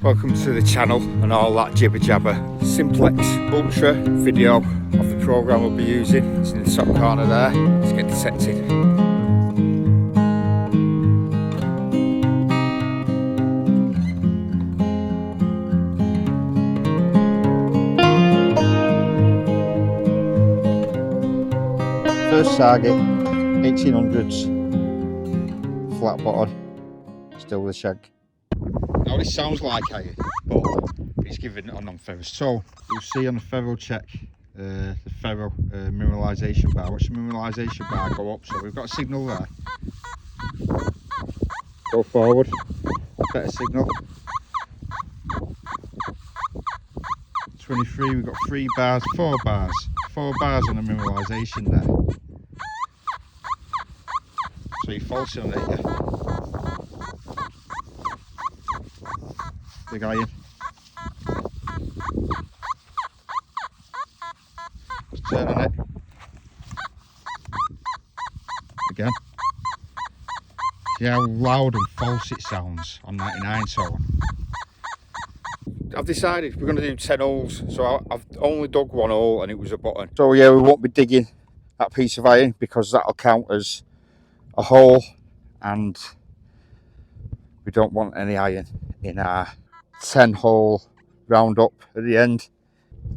Welcome to the channel and all that jibber jabber. Simplex Ultra video of the program we'll be using. It's in the top corner there. Let's get detected. First target, 1800s, flat bottom, still with a shank. Now this sounds like iron, but it's given a non-ferrous. So you'll see on the ferro check, the ferro mineralisation bar. Watch the mineralisation bar go up. So we've got a signal there. Go forward, better signal. 23, we've got 3 bars, 4 bars. 4 bars on the mineralisation there. So you're falsing on it, yeah. Big iron. Just turn on it. Again. See how loud and false it sounds on 99 tone. I've decided we're going to do 10 holes, so I've only dug 1 hole and it was a button. So yeah, we won't be digging that piece of iron because that'll count as a hole, and we don't want any iron in our 10 hole roundup at the end.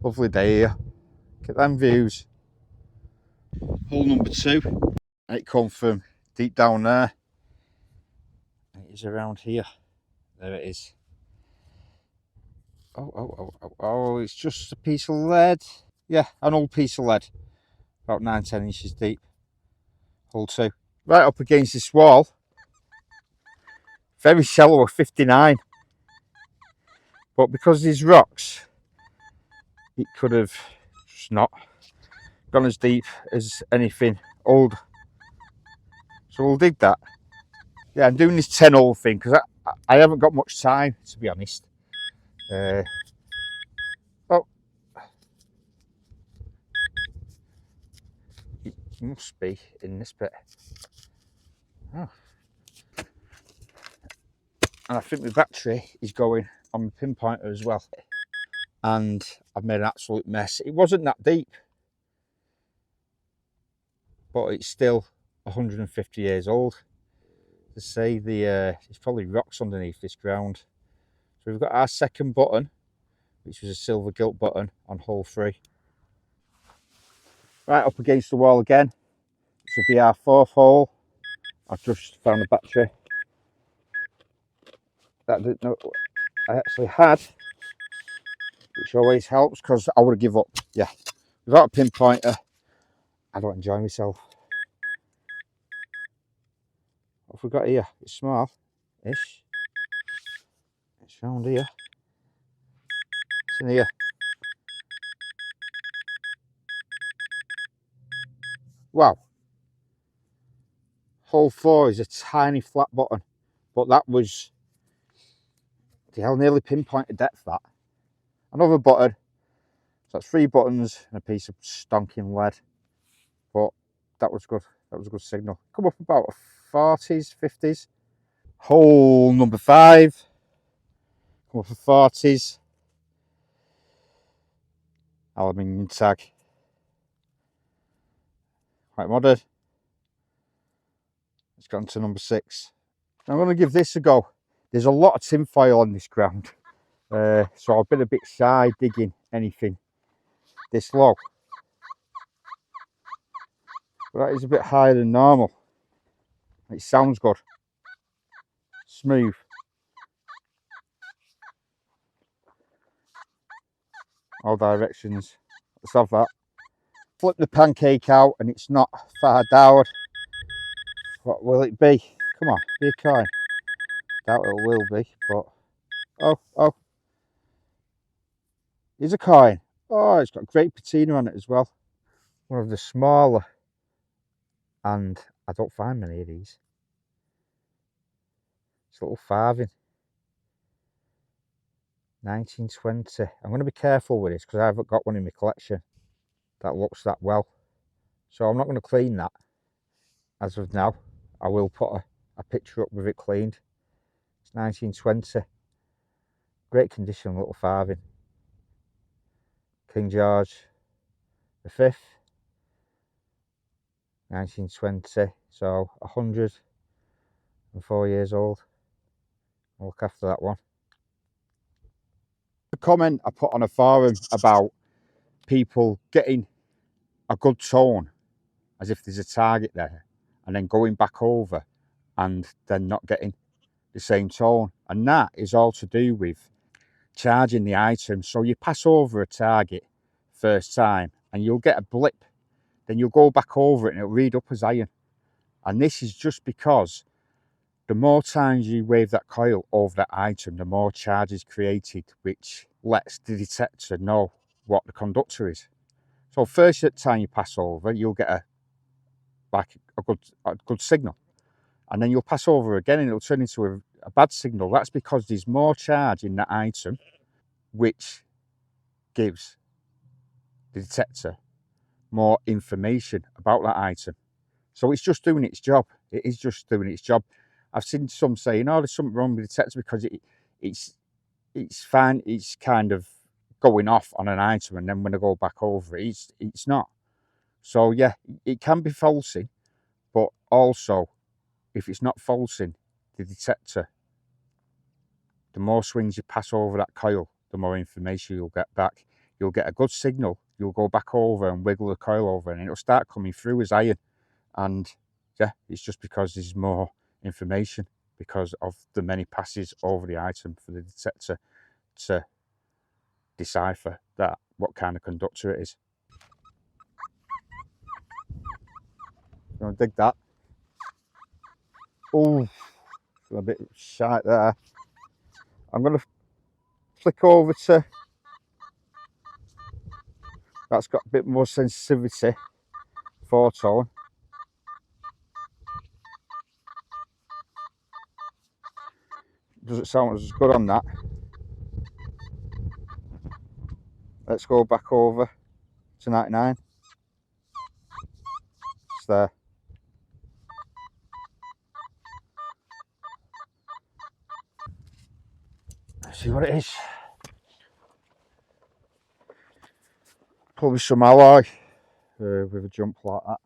Lovely day here. Get them views. Hole number 2. It come from deep down there. It is around here. There it is. Oh, it's just a piece of lead. Yeah, an old piece of lead. About 9-10 inches deep. Hole 2. Right up against this wall. Very shallow, 59. But because these rocks, it could have just not gone as deep as anything old. So we'll dig that. Yeah, I'm doing this 10 hole thing because I haven't got much time, to be honest. Oh, it must be in this bit. Oh. And I think the battery is going on the pinpointer as well. And I've made an absolute mess. It wasn't that deep, but it's still 150 years old. To say there's probably rocks underneath this ground. So we've got our second button, which was a silver-gilt button on hole 3. Right up against the wall again. This will be our 4th hole. I've just found the battery that I didn't know I actually had, which always helps because I would have given up. Yeah, without a pinpointer, I don't enjoy myself. What have we got here? It's small-ish. It's round here. It's in here. Wow. Hole 4 is a tiny flat button, but that was nearly pinpointed depth. That. Another button. So that's 3 buttons and a piece of stonking lead. But that was good. That was a good signal. Come up about 40s, 50s. Hole number 5. Come up for 40s. Aluminium tag. Quite modern. It's gone to number 6. I'm going to give this a go. There's a lot of tinfoil on this ground. So I've been a bit shy digging anything this low. But that is a bit higher than normal. It sounds good. Smooth. All directions. Let's have that. Flip the pancake out and it's not far down. What will it be? Come on, be a coin. Doubt it will be, but oh. Here's a coin. Oh, it's got great patina on it as well. One of the smaller, and I don't find many of these. It's a little farthing. 1920. I'm going to be careful with this because I haven't got one in my collection that looks that well. So I'm not going to clean that as of now. I will put a picture up with it cleaned. It's 1920. Great condition little farthing. King George V, 1920, so 104 years old. I'll look after that one. The comment I put on a forum about people getting a good tone as if there's a target there and then going back over and then not getting the same tone, and that is all to do with charging the item. So you pass over a target first time and you'll get a blip, then you'll go back over it and it'll read up as iron, and this is just because the more times you wave that coil over that item, the more charge is created, which lets the detector know what the conductor is. So first time you pass over, you'll get a good signal, and then you'll pass over again and it'll turn into a bad signal. That's because there's more charge in that item, which gives the detector more information about that item. So it's just doing its job. It is just doing its job. I've seen some saying, oh, there's something wrong with the detector because it's fine, it's kind of going off on an item, and then when I go back over it, it's not. So yeah, it can be falsing, but also if it's not falsing, the detector, the more swings you pass over that coil, the more information you'll get back. You'll get a good signal, you'll go back over and wiggle the coil over and it'll start coming through as iron. And yeah, it's just because there's more information because of the many passes over the item for the detector to decipher that what kind of conductor it is. You want to dig that? Oh, a bit shite there. I'm going to flick over to that's got a bit more sensitivity, 4-tone. Doesn't sound as good on that. Let's go back over to 99. It's there. Let's see what it is. Probably some alloy with a jump like that.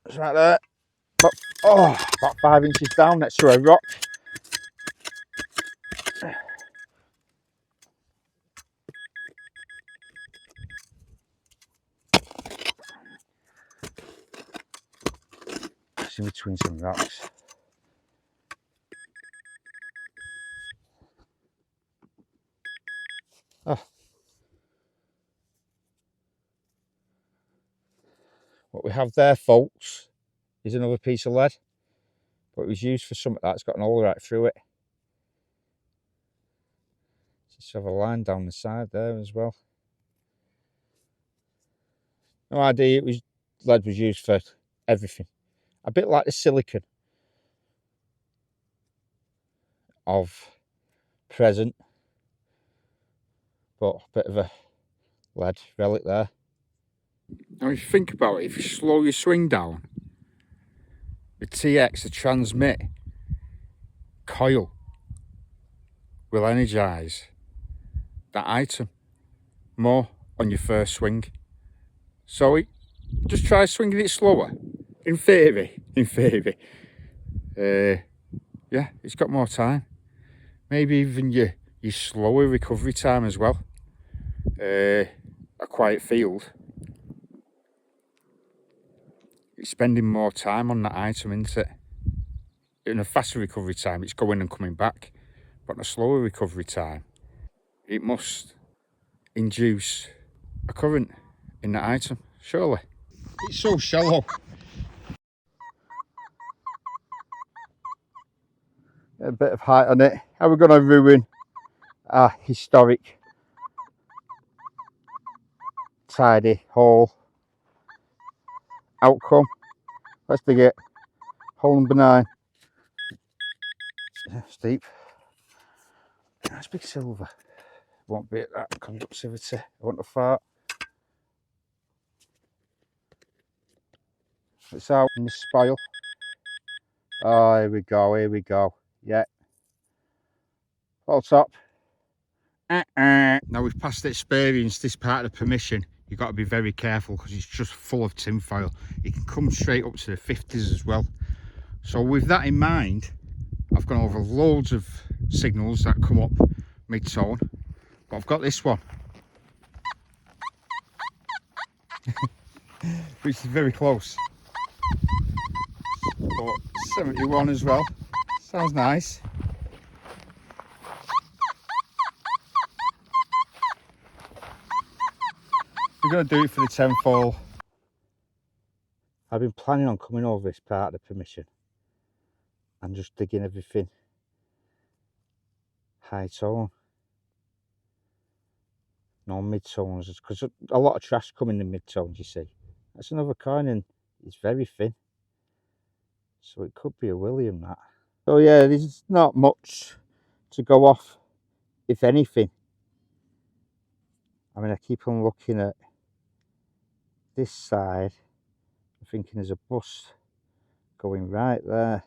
It's right there. About 5 inches down next to a rock. It's in between some rocks. Oh. What we have there, folks, is another piece of lead, but it was used for something that's got an hole right through it. Just have a line down the side there as well. No idea it was lead was used for everything. A bit like the silicon of present, but a bit of a lead relic there. Now if you think about it, if you slow your swing down, the TX, the transmit coil, will energise that item more on your first swing. So just try swinging it slower. In theory, yeah, it's got more time. Maybe even your slower recovery time as well. A quiet field, it's spending more time on that item, isn't it? In a faster recovery time, it's going and coming back. But in a slower recovery time, it must induce a current in that item, surely. It's so shallow. A bit of height on it. How are we going to ruin our historic tidy hole outcome? Let's dig it. Hole number 9. Steep. That's big silver. Won't be at that conductivity. I want to fart. It's out in the spoil. Oh, here we go, here we go. Yeah. Full top. Now we've past experience this part of the permission. You've got to be very careful because it's just full of tinfoil. It can come straight up to the 50s as well. So with that in mind, I've gone over loads of signals that come up mid-tone, but I've got this one, which is very close. But 71 as well. Sounds nice. We're going to do it for the tenfold. I've been planning on coming over this part of the permission and just digging everything high tone, no mid tones, because a lot of trash come in the mid tones, you see. That's another coin and it's very thin, so it could be a William, that. So yeah, there's not much to go off, if anything. I mean, I keep on looking at this side, I'm thinking there's a bus going right there.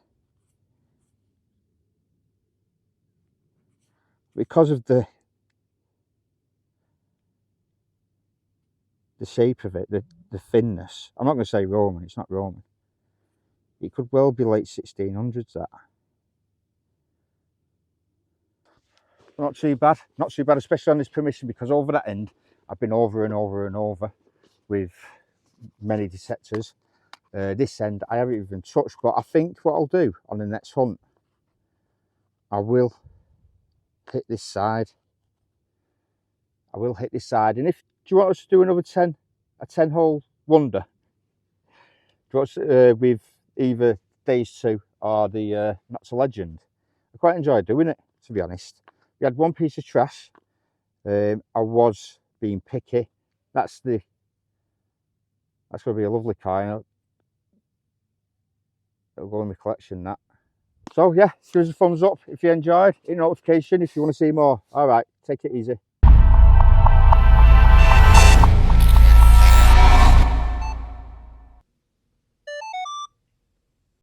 Because of the shape of it, the thinness, I'm not going to say Roman, it's not Roman. It could well be late 1600s, that. Not too bad, not too bad, especially on this permission, because over that end, I've been over and over and over with many detectors. This end, I haven't even touched, but I think what I'll do on the next hunt, I will hit this side. I will hit this side, and if, do you want us to do another 10, a 10-hole wonder? Do you want us, with either these two or the Nokta Legend? I quite enjoyed doing it, to be honest. We had one piece of trash. I was being picky. That's going to be a lovely coin. It'll go in my collection, that. So yeah, give us a thumbs up if you enjoyed. Hit notification if you want to see more. All right, take it easy.